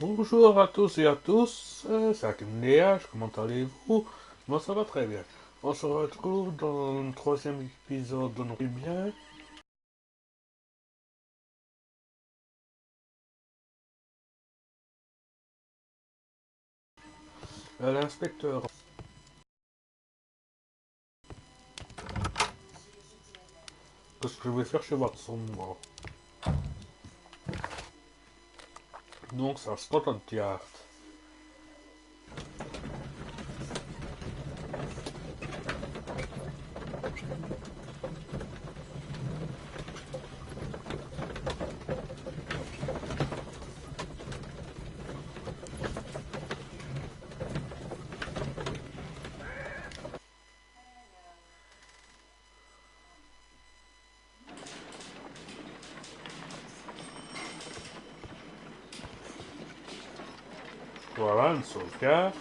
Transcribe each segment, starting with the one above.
Bonjour à tous et à tous, c'est Hakim Léage, comment allez-vous? Moi ça va très bien. On se retrouve dans le troisième épisode de notre bien. L'inspecteur. Qu'est-ce que je vais faire chez Watson, moi? Donc c'est à Scotland Yard. Voilà, une sauvegarde.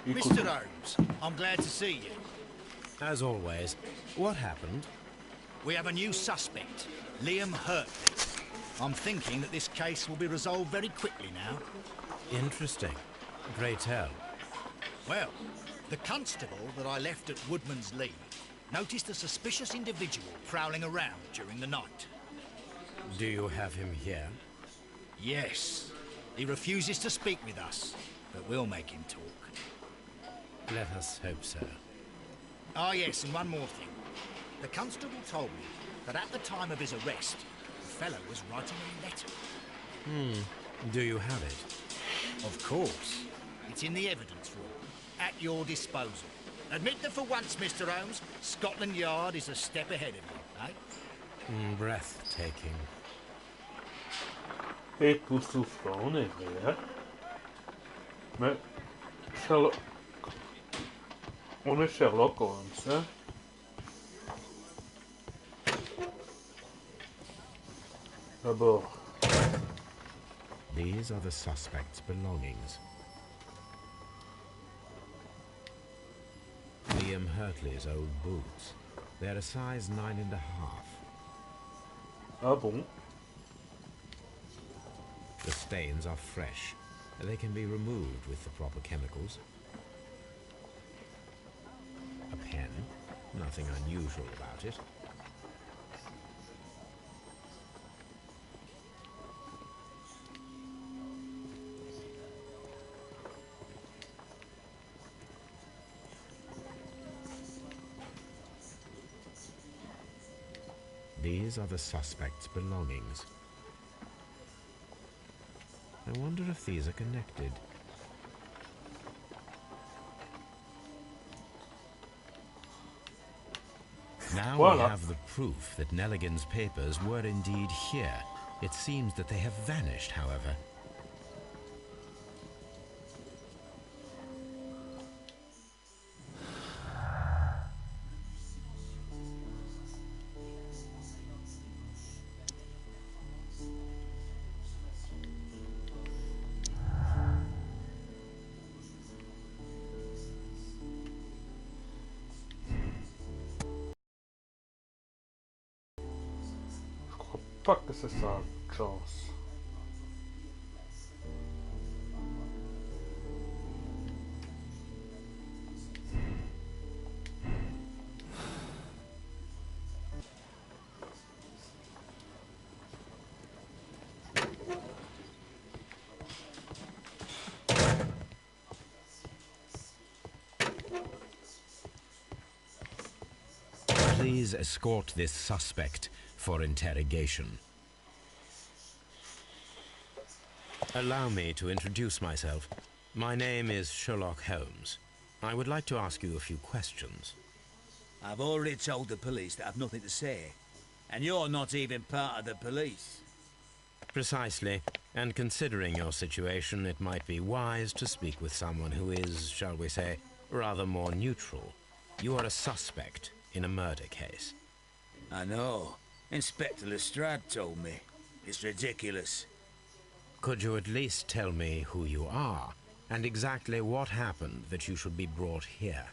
Écoute, Mr. Holmes, I'm glad to see you. As always. What happened? We have a new suspect, Liam Hurtley. I'm thinking that this case will be resolved very quickly now. Interesting. Pray tell. Well, the constable that I left at Woodman's Lee noticed a suspicious individual prowling around during the night. Do you have him here? Yes. He refuses to speak with us, but we'll make him talk. Let us hope so. Ah, yes, and one more thing. The constable told me that at the time of his arrest, the fellow was writing a letter. Do you have it? Of course. It's in the evidence room, at your disposal. Admit that for once, Mr. Holmes, Scotland Yard is a step ahead of you, eh? Breathtaking. époustouflant, on est vrai, hein? Mais Sherlock... On est Sherlock Holmes, hein? D'abord, These are the suspect's belongings. Liam Hurtley's old boots. They're a size 9.5. ah bon? The stains are fresh. They can be removed with the proper chemicals. A pen. Nothing unusual about it. These are the suspect's belongings. I wonder if these are connected. Now we Voila. have the proof that Nelligan's papers were indeed here. It seems that they have vanished, however. Je crois pas que c'est ça, chance. Please escort this suspect for interrogation. Allow me to introduce myself. My name is Sherlock Holmes. I would like to ask you a few questions. I've already told the police that I've nothing to say. And you're not even part of the police. Precisely. And considering your situation, it might be wise to speak with someone who is, shall we say, rather more neutral. You are a suspect in a murder case. I know. Inspector Lestrade told me. It's ridiculous. Could you at least tell me who you are, and exactly what happened that you should be brought here?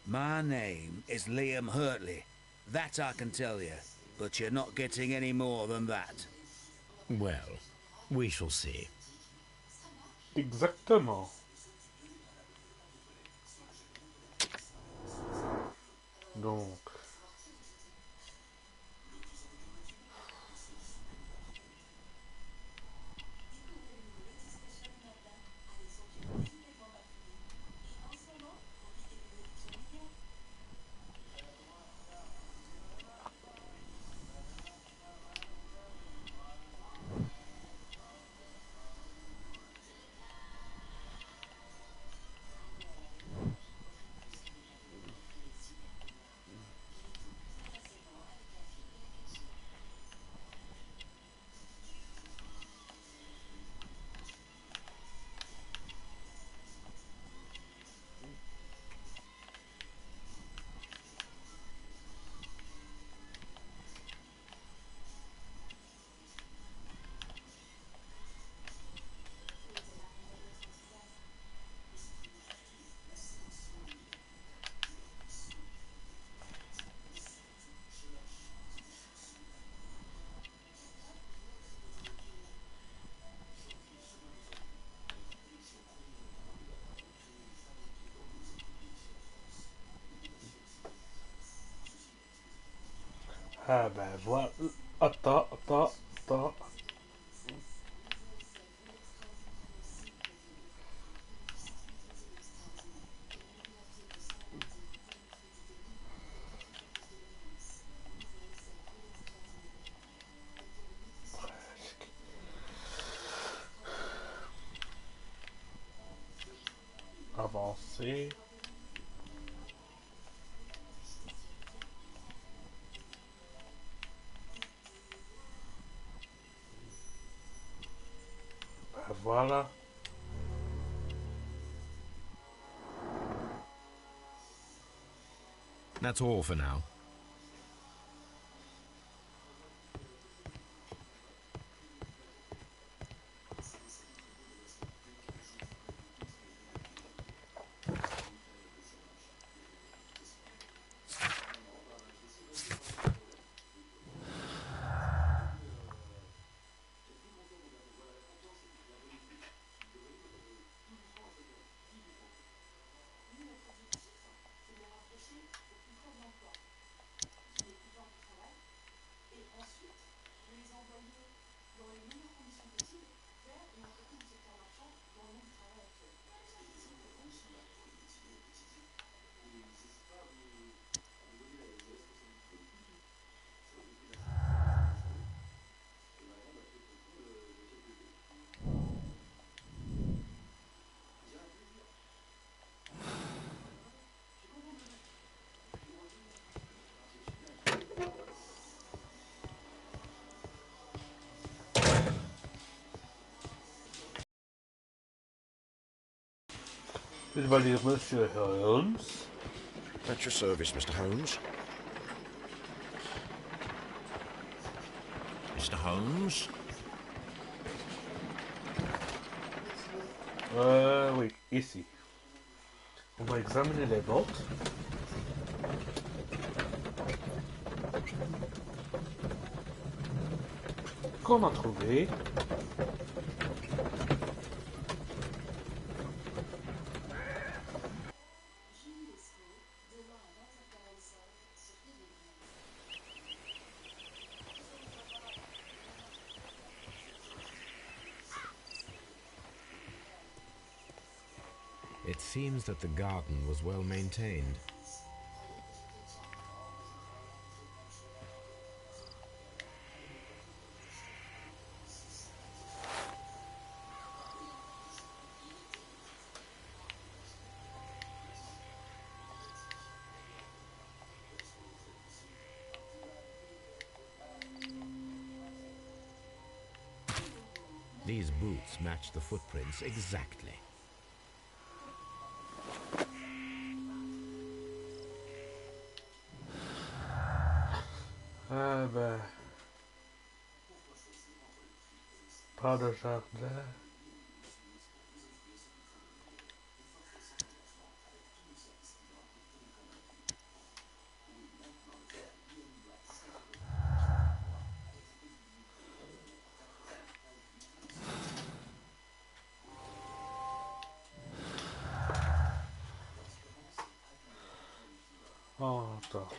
My name is Liam Hurtley. That I can tell you. But you're not getting any more than that. Well, we shall see. Exactement. Donc, ah ben voilà. Attends, attends, attends. Avancer. Ben voilà. That's all for now. Il va lire Monsieur Holmes. At your service, Mr. Holmes. Mr. Holmes? Oui, ici. On va examiner les bottes. Qu'on a trouvé. It seems that the garden was well maintained. These boots match the footprints exactly. Ah ben... Pas de jardin. Oh, attends.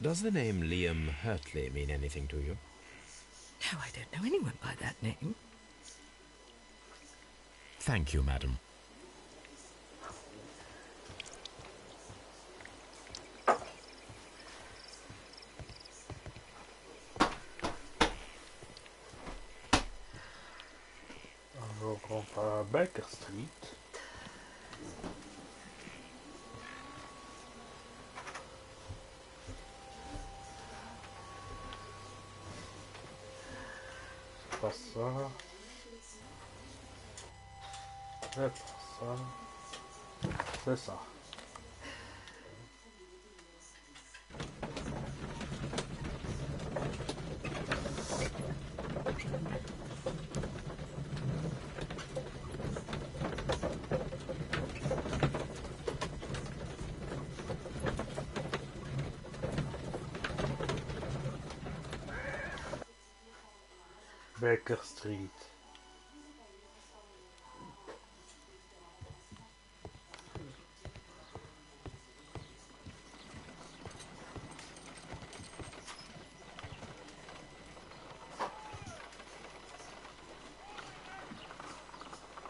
Does the name Liam Hurtley mean anything to you? No, I don't know anyone by that name. Thank you, madam. Alors, on va à Baker Street. C'est pas ça. C'est pas ça. C'est ça. Baker Street.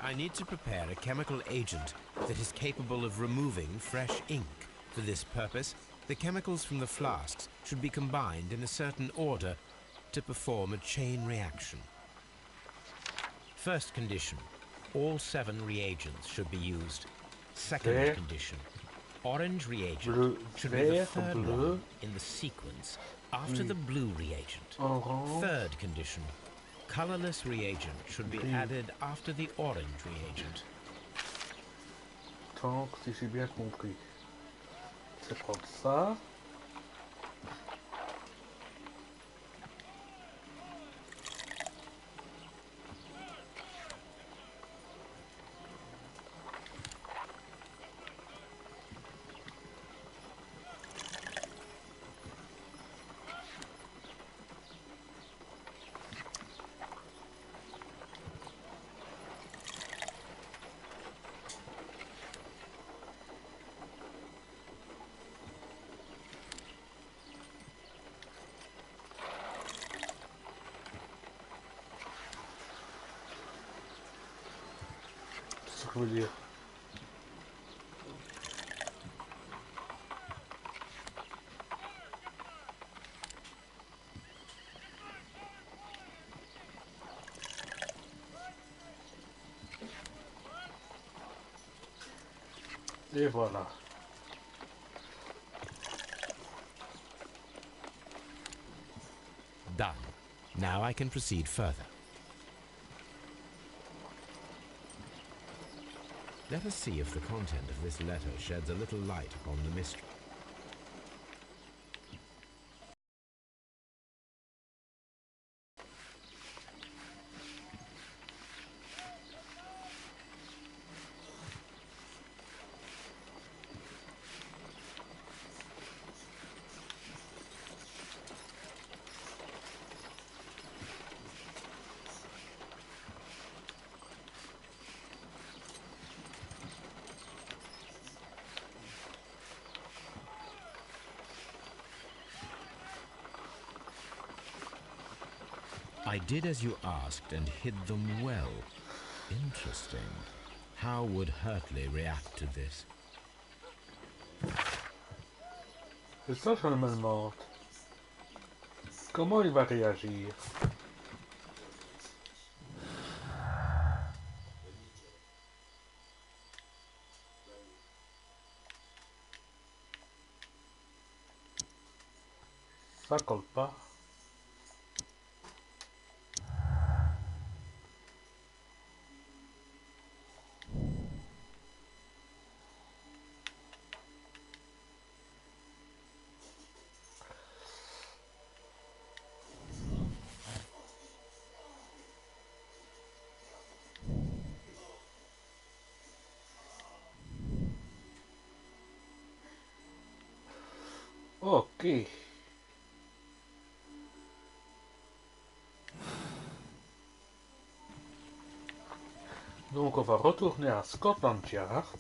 I need to prepare a chemical agent that is capable of removing fresh ink. For this purpose, the chemicals from the flasks should be combined in a certain order to perform a chain reaction. First condition, all 7 reagents should be used. Second Vert. condition, orange reagent Bleu, should be the vert, third bleu. one in the sequence after the blue reagent. Orange. Third condition, colorless reagent should be Gris. added after the orange reagent. Donc, si j'ai bien compris, c'est prendre ça. C'est ce que je veux dire. Et voilà. Done. Now I can proceed further. Let us see if the content of this letter sheds a little light upon the mystery. I did as you asked and hid them well. Interesting. How would Hurtley react to this? C'est ça, je me demande. Comment il va réagir? Ça colle pas. Ok. Donc on va retourner à Scotland Yard.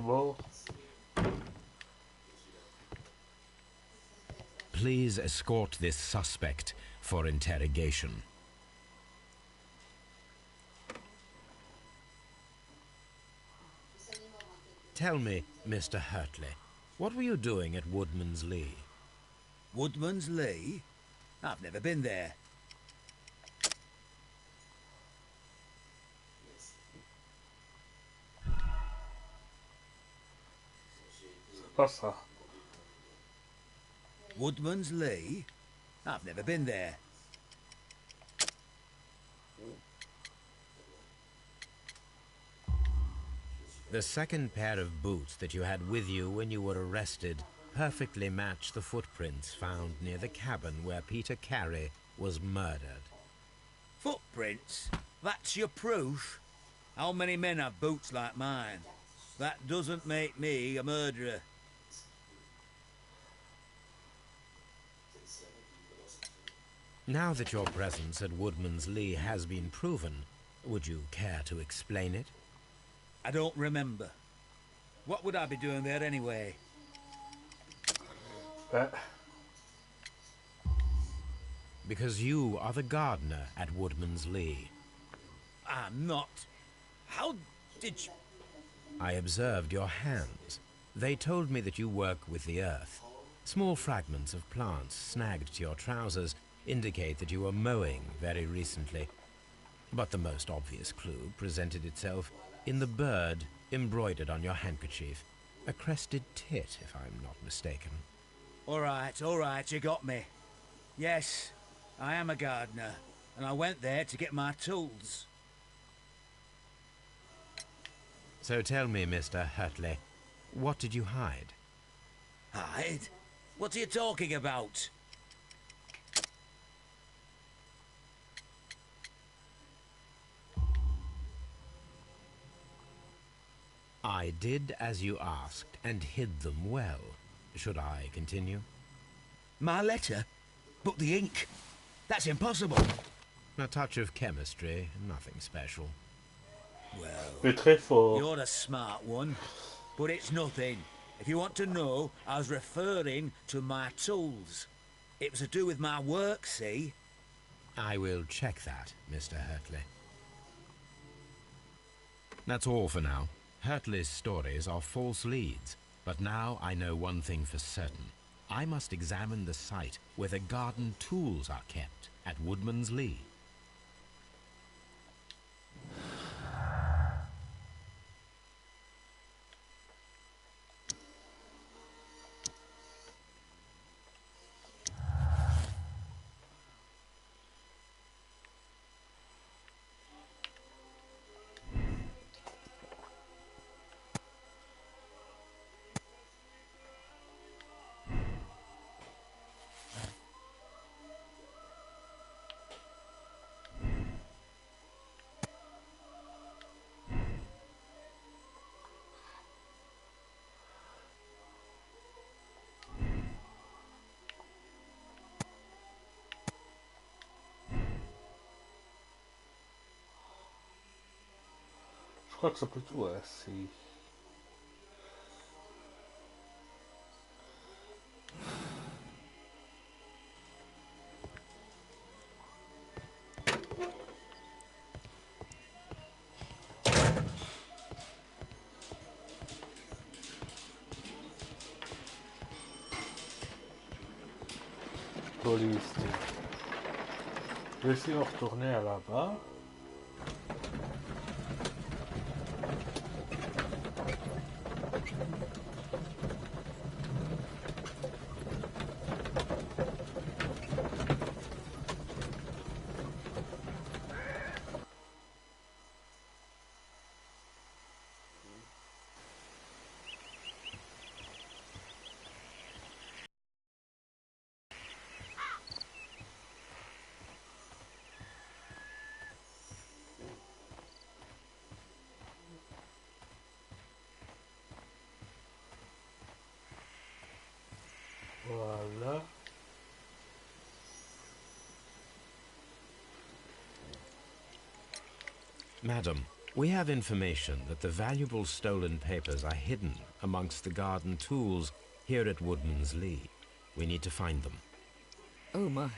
D'abord, Please escort this suspect for interrogation. Tell me, Mr. Hurtley, what were you doing at Woodman's Lee? Woodman's Lee? I've never been there. c'est pas ça. Woodman's Lee? I've never been there. The second pair of boots that you had with you when you were arrested perfectly match the footprints found near the cabin where Peter Carey was murdered. Footprints? That's your proof? How many men have boots like mine? That doesn't make me a murderer. Now that your presence at Woodman's Lee has been proven, would you care to explain it? I don't remember. What would I be doing there anyway? Because you are the gardener at Woodman's Lee. I'm not. How did you... I observed your hands. They told me that you work with the earth. Small fragments of plants snagged to your trousers indicate that you were mowing very recently. But the most obvious clue presented itself in the bird embroidered on your handkerchief. A crested tit, if I'm not mistaken. All right, you got me. Yes, I am a gardener, and I went there to get my tools. So tell me, Mr. Hurtley, what did you hide? Hide? What are you talking about? I did as you asked, and hid them well. Should I continue? My letter? But the ink? That's impossible. A touch of chemistry, nothing special. Well, Mais très fort. you're a smart one, but it's nothing. If you want to know, I was referring to my tools. It was to do with my work, see? I will check that, Mr. Hurtley. That's all for now. Hurtley's stories are false leads, but now I know one thing for certain. I must examine the site where the garden tools are kept at Woodman's Lee. crois que ça peut tout, ouais, si... Police. Je vais essayer de retourner à là-bas. Voilà. Madam, we have information that the valuable stolen papers are hidden amongst the garden tools here at Woodman's Lee. We need to find them. Oh my.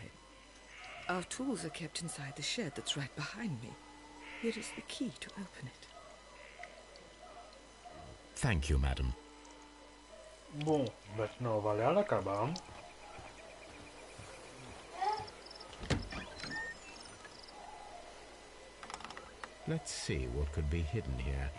Our tools are kept inside the shed that's right behind me. Here is the key to open it. Thank you, madam. Bon, maintenant on va aller à la cabane. Let's see what could be hidden here.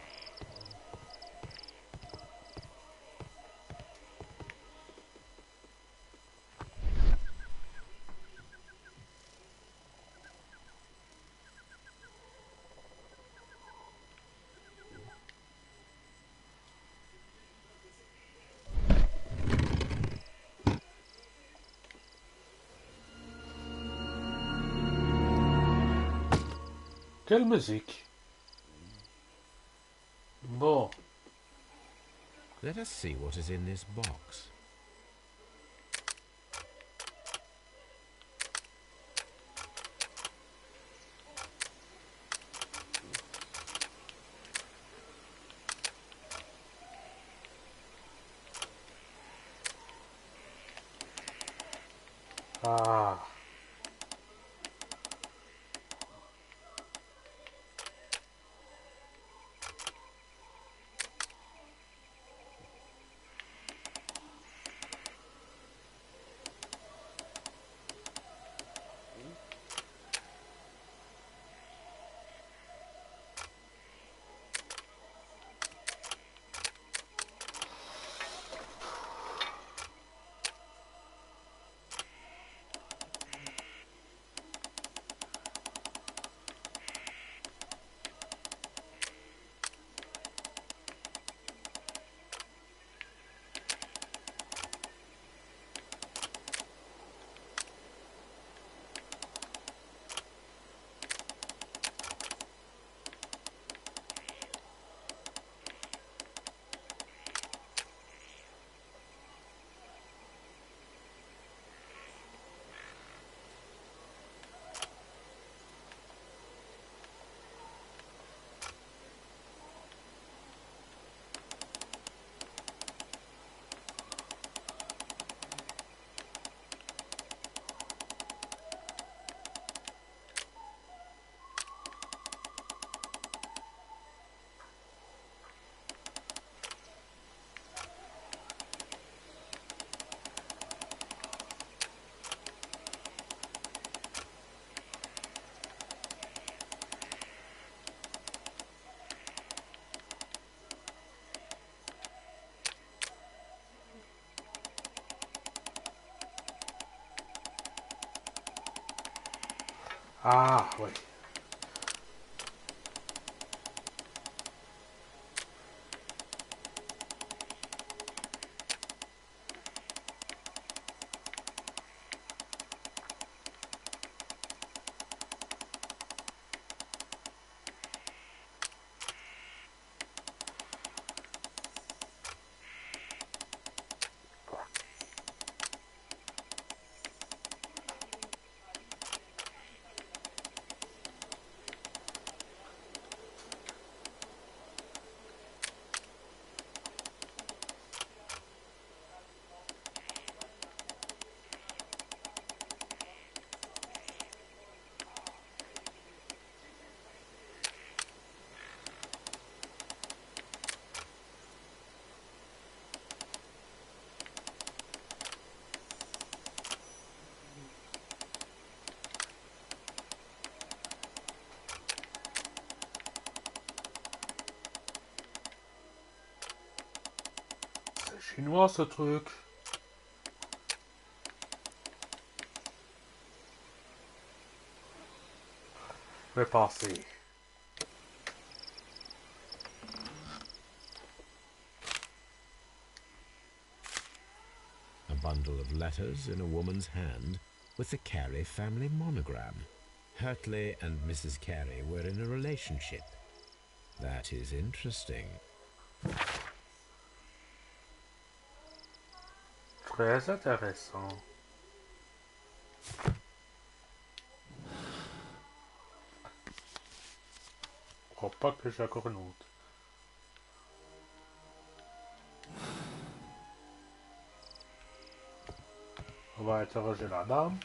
Quelle musique! Bon, Let us see what is in this box. ah, ah, oui. chinois ce truc. Je vais passer. A bundle of letters in a woman's hand with the Carey family monogram. Hurtley and Mrs. Carey were in a relationship. That is interesting. Très intéressant. Je crois pas que j'ai encore une autre. On va interroger la dame.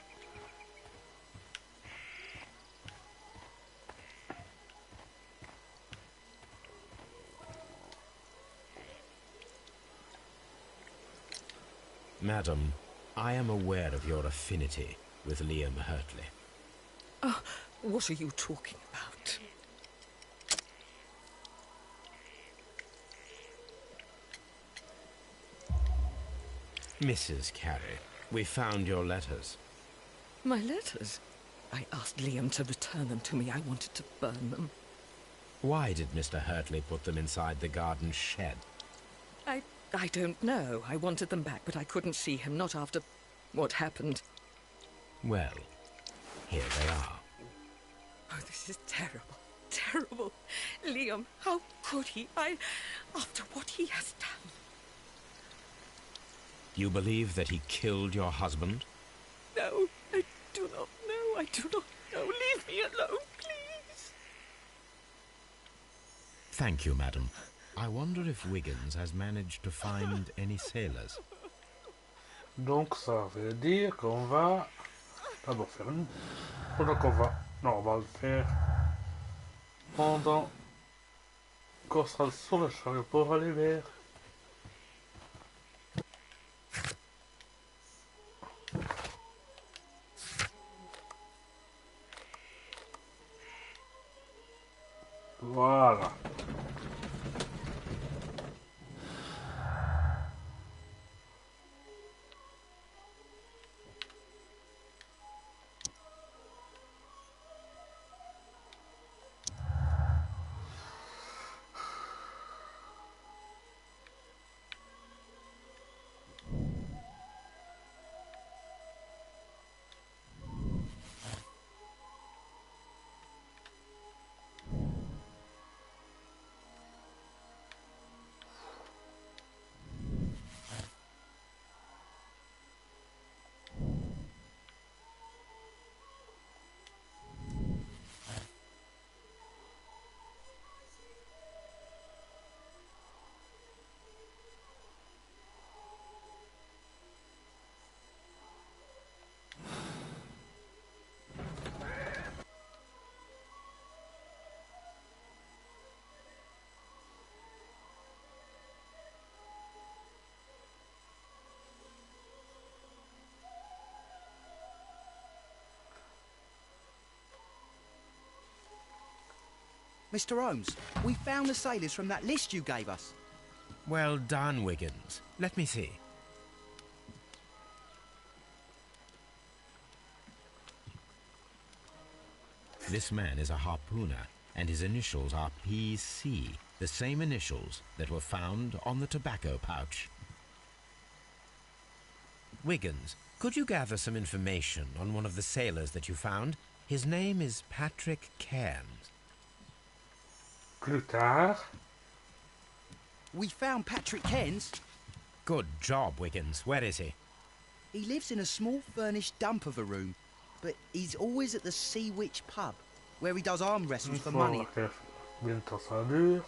Madam, I am aware of your affinity with Liam Hurtley. Oh, what are you talking about? Mrs. Carey, we found your letters. My letters? I asked Liam to return them to me. I wanted to burn them. Why did Mr. Hurtley put them inside the garden shed? I don't know. I wanted them back, but I couldn't see him, not after what happened. Well, here they are. Oh, this is terrible. Terrible. Liam, how could he? After what he has done. You believe that he killed your husband? No, I do not know. I do not know. Leave me alone, please. Thank you, madam. I wonder if Wiggins has managed to find any sailors. Donc ça veut dire qu'on va d'abord faire une... Donc on va... Non, on va le faire pendant qu'on sera sur le chariot pour aller vers... Voilà. Mr. Holmes, we found the sailors from that list you gave us. Well done, Wiggins. Let me see. This man is a harpooner, and his initials are PC, the same initials that were found on the tobacco pouch. Wiggins, could you gather some information on one of the sailors that you found? His name is Patrick Cairns. Plus tard... We found Patrick Cairns. Good job, Wiggins. Where is he? He lives in a small furnished dump of a room, but he's always at the Sea Witch pub, where he does arm wrestles for money. Combien de temps ça dure?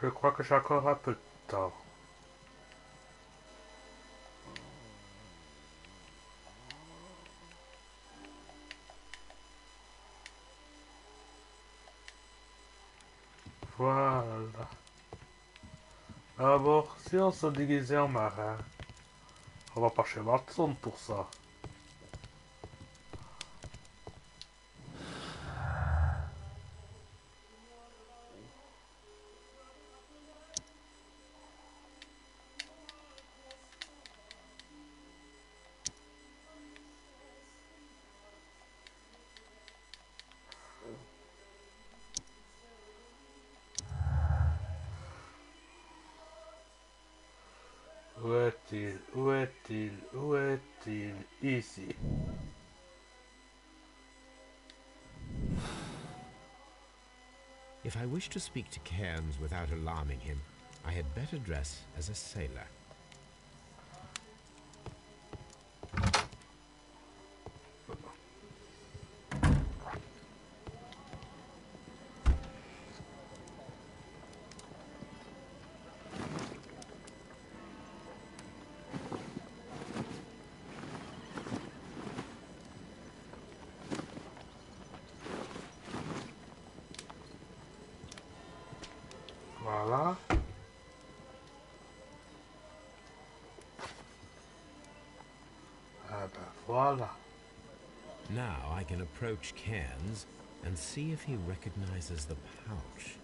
Je crois que j'ai encore un peu de temps. Voilà. D'abord, si on se déguisait en marin. On va pas chez Watson pour ça. Où est-il? Où est-il? Où est-il? Ici. If I wish to speak to Cairns without alarming him, I had better dress as a sailor. Voilà. Ah ben voilà. Now I can approach Cairns and see if he recognizes the pouch.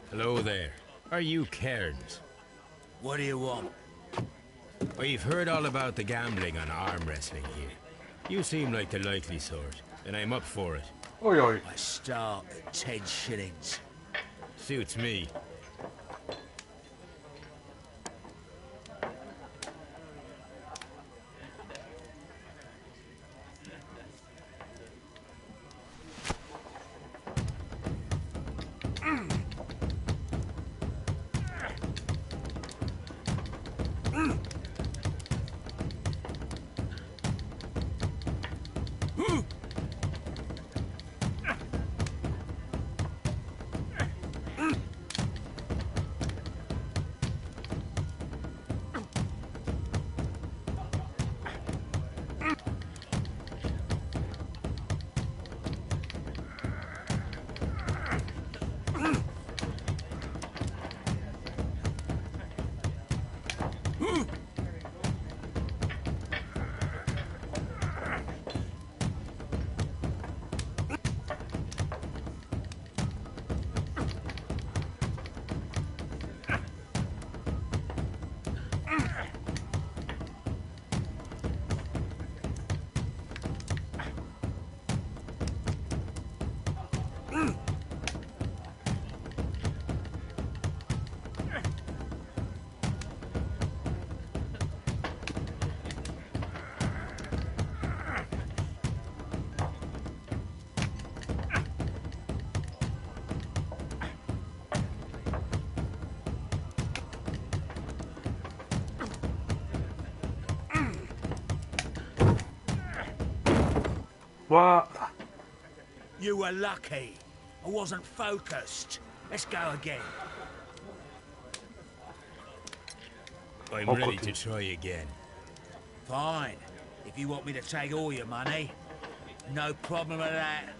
Hello there. Are you Cairns? What do you want? We've heard all about the gambling on arm wrestling here. You seem like the likely sort, and I'm up for it. Oi oi. I start at 10 shillings. Suits me. Voilà. You were lucky. I wasn't focused. Let's go again. I'm I'll ready continue. to try again. Fine. If you want me to take all your money, no problem with that.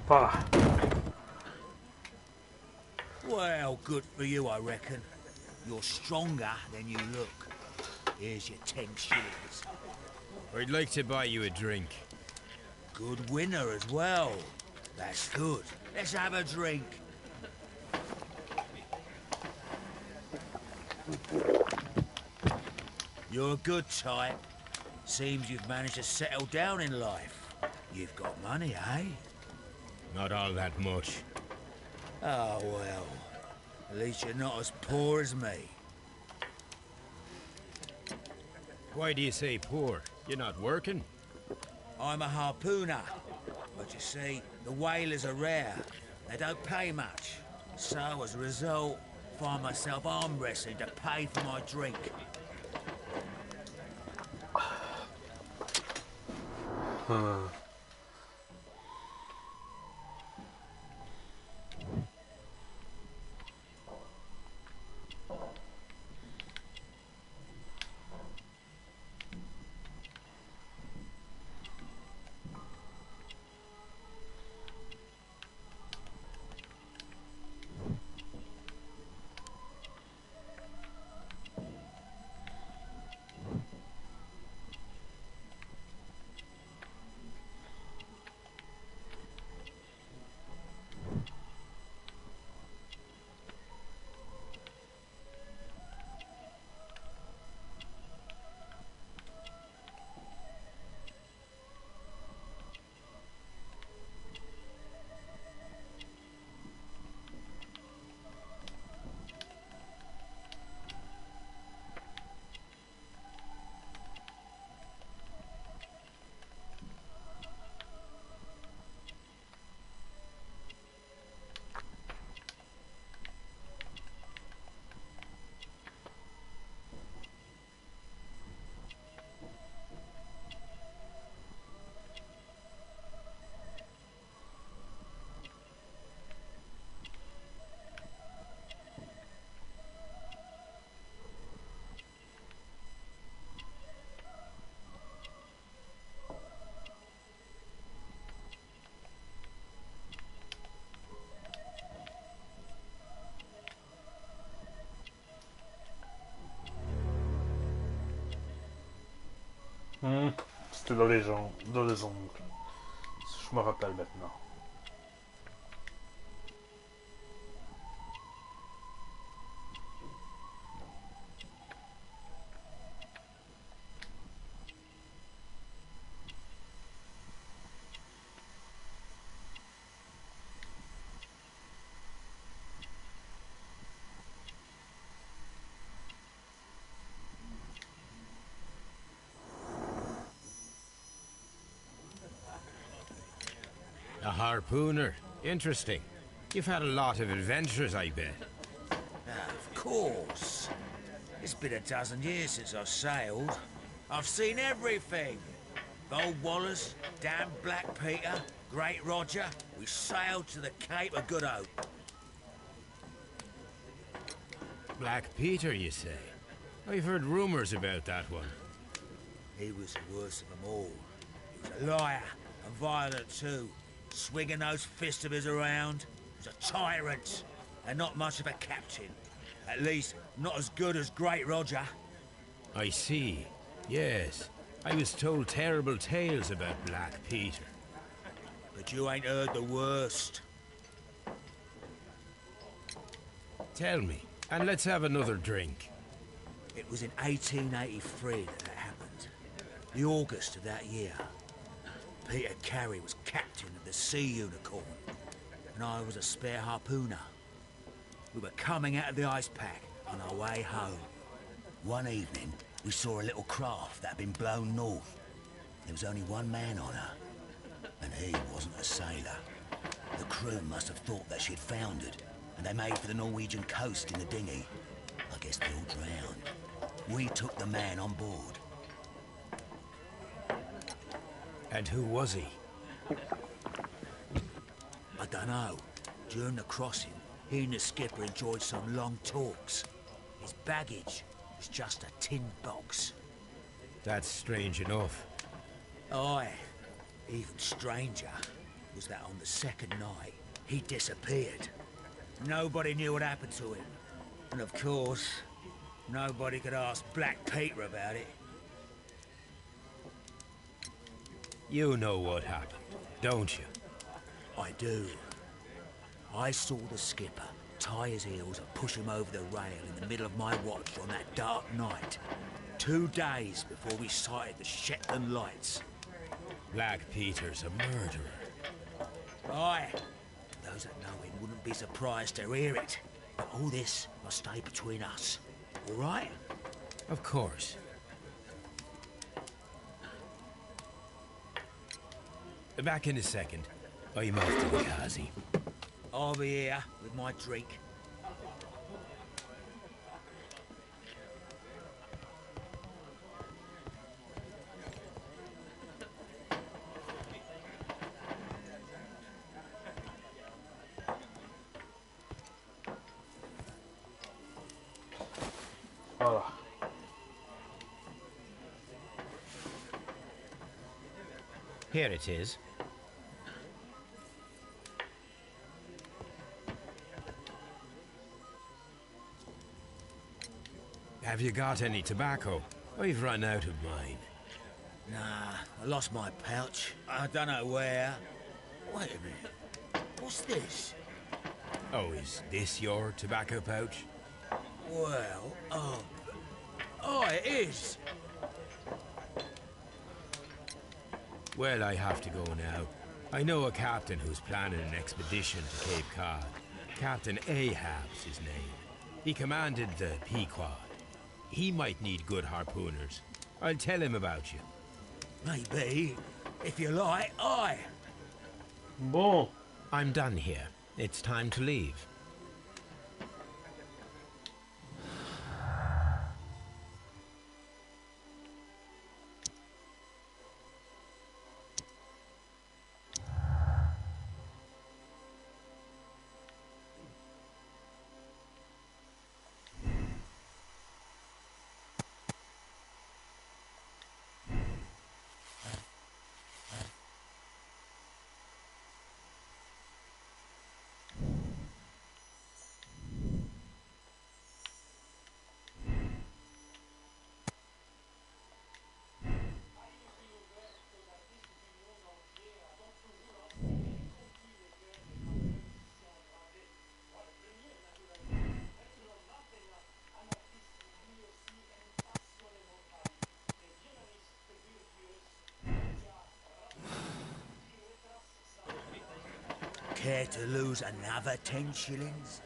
Par là. Well, good for you, I reckon. You're stronger than you look. Here's your 10 shillings. I'd like to buy you a drink. Good winner as well. That's good. Let's have a drink. You're a good type. Seems you've managed to settle down in life. You've got money, eh? Not all that much. Oh, well. At least you're not as poor as me. Why do you say poor? You're not working? I'm a harpooner. But you see, the whalers are rare. They don't pay much. So, as a result, find myself arm wrestling to pay for my drink. C'était dans les gens, dans les ongles. Je me rappelle maintenant. A harpooner. Interesting. You've had a lot of adventures, I bet. Of course. It's been a dozen years since I've sailed. I've seen everything. Old Wallace, damn Black Peter, Great Roger. We sailed to the Cape of Good Hope. Black Peter, you say? I've heard rumors about that one. He was the worst of them all. He was a liar, and violent too. Swinging those fists of his around. He was a tyrant, and not much of a captain. At least, not as good as Great Roger. I see. Yes. I was told terrible tales about Black Peter. But you ain't heard the worst. Tell me, and let's have another drink. It was in 1883 that happened. The August of that year. Peter Carey was captain of the Sea Unicorn, and I was a spare harpooner. We were coming out of the ice pack on our way home. One evening, we saw a little craft that had been blown north. There was only one man on her, and he wasn't a sailor. The crew must have thought that she'd foundered, and they made for the Norwegian coast in the dinghy. I guess they all drowned. We took the man on board. And who was he? I dunno. During the crossing, he and the skipper enjoyed some long talks. His baggage was just a tin box. That's strange enough. Aye, even stranger. was that on the second night, he disappeared. Nobody knew what happened to him. And of course, nobody could ask Black Peter about it. You know what happened, don't you? I do. I saw the skipper tie his heels and push him over the rail in the middle of my watch on that dark night. 2 days before we sighted the Shetland lights. Black Peter's a murderer. Aye. Those that know him wouldn't be surprised to hear it. But all this must stay between us. All right? Of course. Back in a second. I'm off to the Kazi. I'll be here with my drink. Voilà. Here it is. Have you got any tobacco? I've run out of mine. Nah, I lost my pouch. I don't know where. Wait a minute. What's this? Oh, is this your tobacco pouch? Well, oh, it is. Well, I have to go now. I know a captain who's planning an expedition to Cape Cod. Captain Ahab's his name. He commanded the Pequod. He might need good harpooners. I'll tell him about you. Maybe. If you like, aye. Bon. I'm done here. It's time to leave. Care to lose another 10 shillings?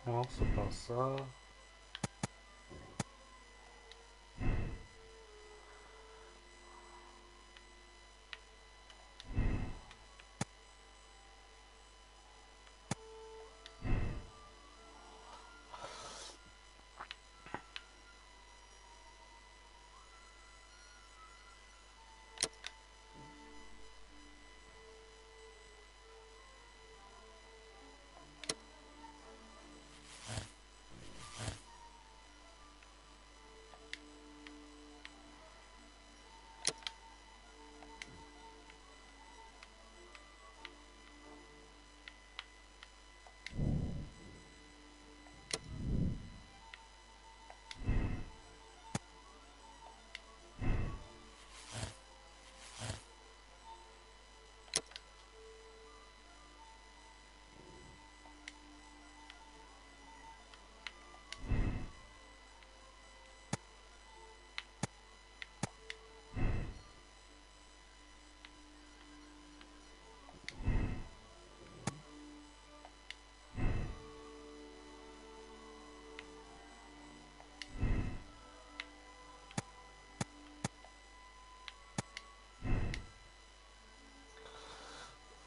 Non, c'est pas ça.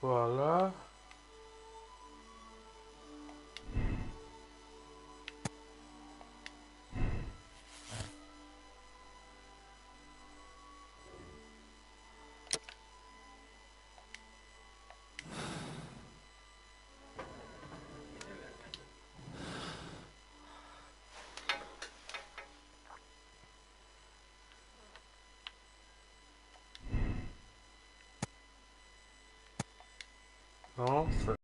Voilà. Non, c'est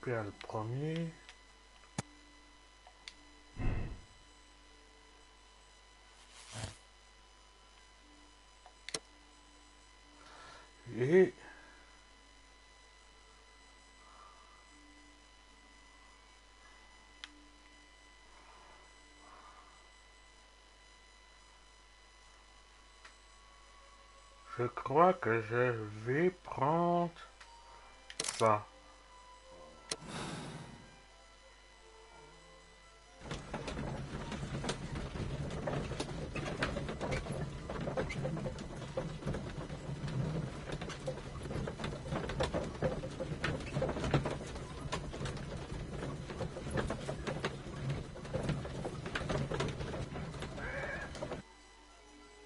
bien le premier. Et je crois que je vais prendre ça.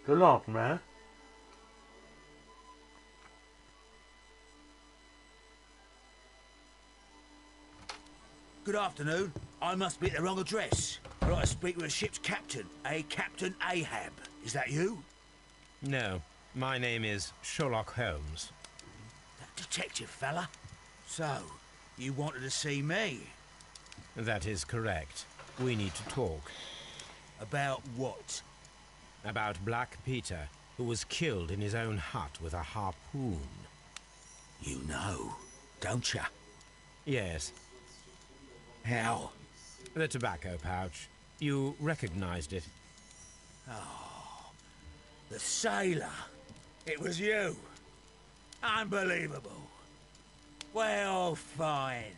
Le lendemain, Good afternoon. I must be at the wrong address. I'd like to speak with a ship's captain, a Captain Ahab. Is that you? No, my name is Sherlock Holmes. That detective fella? So, you wanted to see me? That is correct. We need to talk. About what? About Black Peter, who was killed in his own hut with a harpoon. You know, don't you? Yes, How? the tobacco pouch. You recognized it. The sailor. It was you. Unbelievable. Well, fine.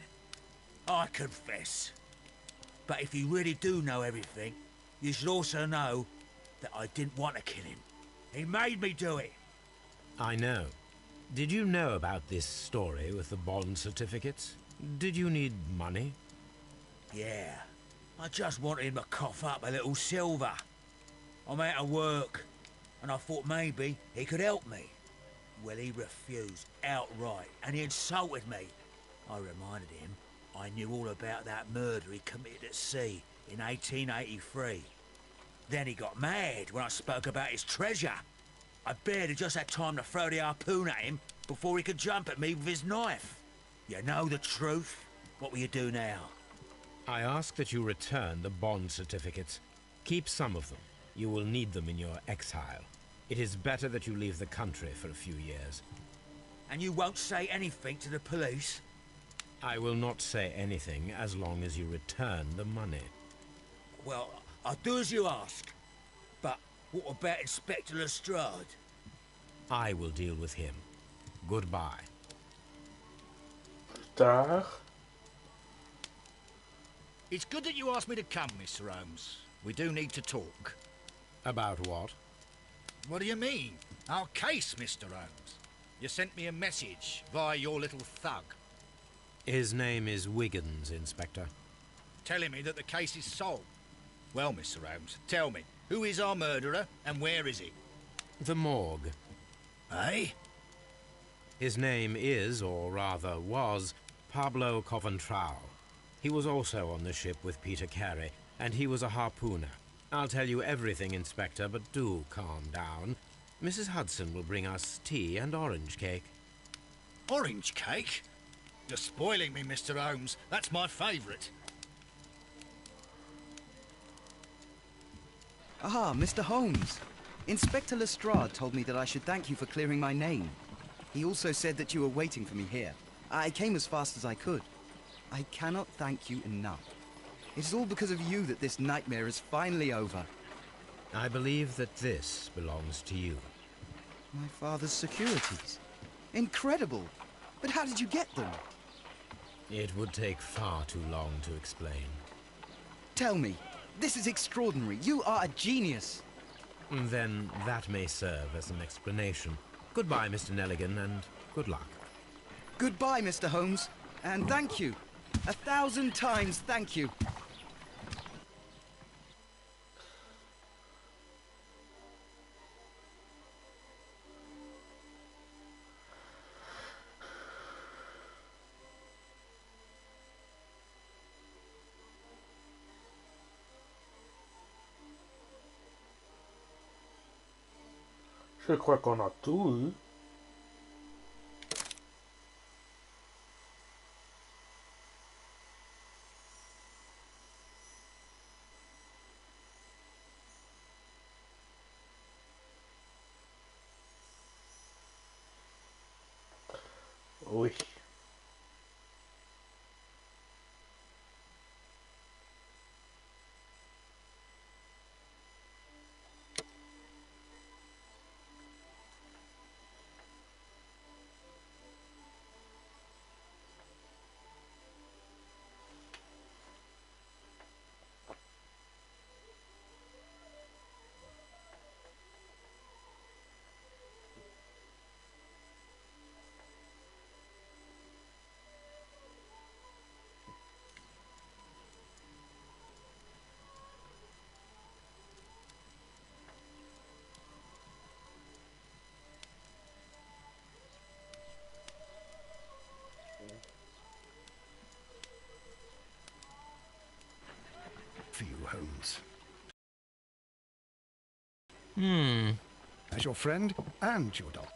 I confess. But if you really do know everything, you should also know that I didn't want to kill him. He made me do it. I know. Did you know about this story with the bond certificates? Did you need money? Yeah. I just wanted him to cough up a little silver. I'm out of work, and I thought maybe he could help me. Well, he refused outright, and he insulted me. I reminded him I knew all about that murder he committed at sea in 1883. Then he got mad when I spoke about his treasure. I barely just had time to throw the harpoon at him before he could jump at me with his knife. You know the truth. What will you do now? I ask that you return the bond certificates. Keep some of them. You will need them in your exile. It is better that you leave the country for a few years. And you won't say anything to the police? I will not say anything as long as you return the money. Well, I'll do as you ask. But what about Inspector Lestrade? I will deal with him. Goodbye. tard. It's good that you asked me to come, Mr. Holmes. We do need to talk. About what? What do you mean? Our case, Mr. Holmes. You sent me a message via your little thug, His name is Wiggins, Inspector. telling me that the case is solved. Well, Mr. Holmes, tell me, who is our murderer and where is he? The morgue. Eh? His name is, or rather was, Pablo Coventral. He was also on the ship with Peter Carey, and he was a harpooner. I'll tell you everything, Inspector, but do calm down. Mrs. Hudson will bring us tea and orange cake. Orange cake? You're spoiling me, Mr. Holmes. That's my favourite. Ah, Mr. Holmes. Inspector Lestrade told me that I should thank you for clearing my name. He also said that you were waiting for me here. I came as fast as I could. I cannot thank you enough. It is all because of you that this nightmare is finally over. I believe that this belongs to you. My father's securities. Incredible! But how did you get them? It would take far too long to explain. Tell me. This is extraordinary. You are a genius. Then that may serve as an explanation. Goodbye, Mr. Nelligan, and good luck. Goodbye, Mr. Holmes, and thank you. 1,000 times thank you. Je crois qu'on a tout eu. Oui. For you, Holmes. Hmm. As your friend and your dog.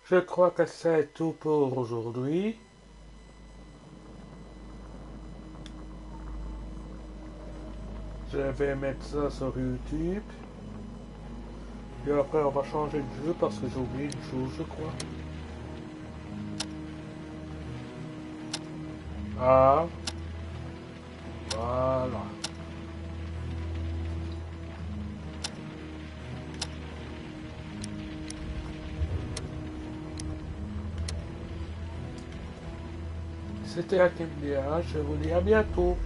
Je crois que c'est tout pour aujourd'hui. Je vais mettre ça sur YouTube. Et après on va changer de jeu parce que j'ai oublié une chose, je crois. Ah. Voilà. C'était Akim Dia, je vous dis à bientôt.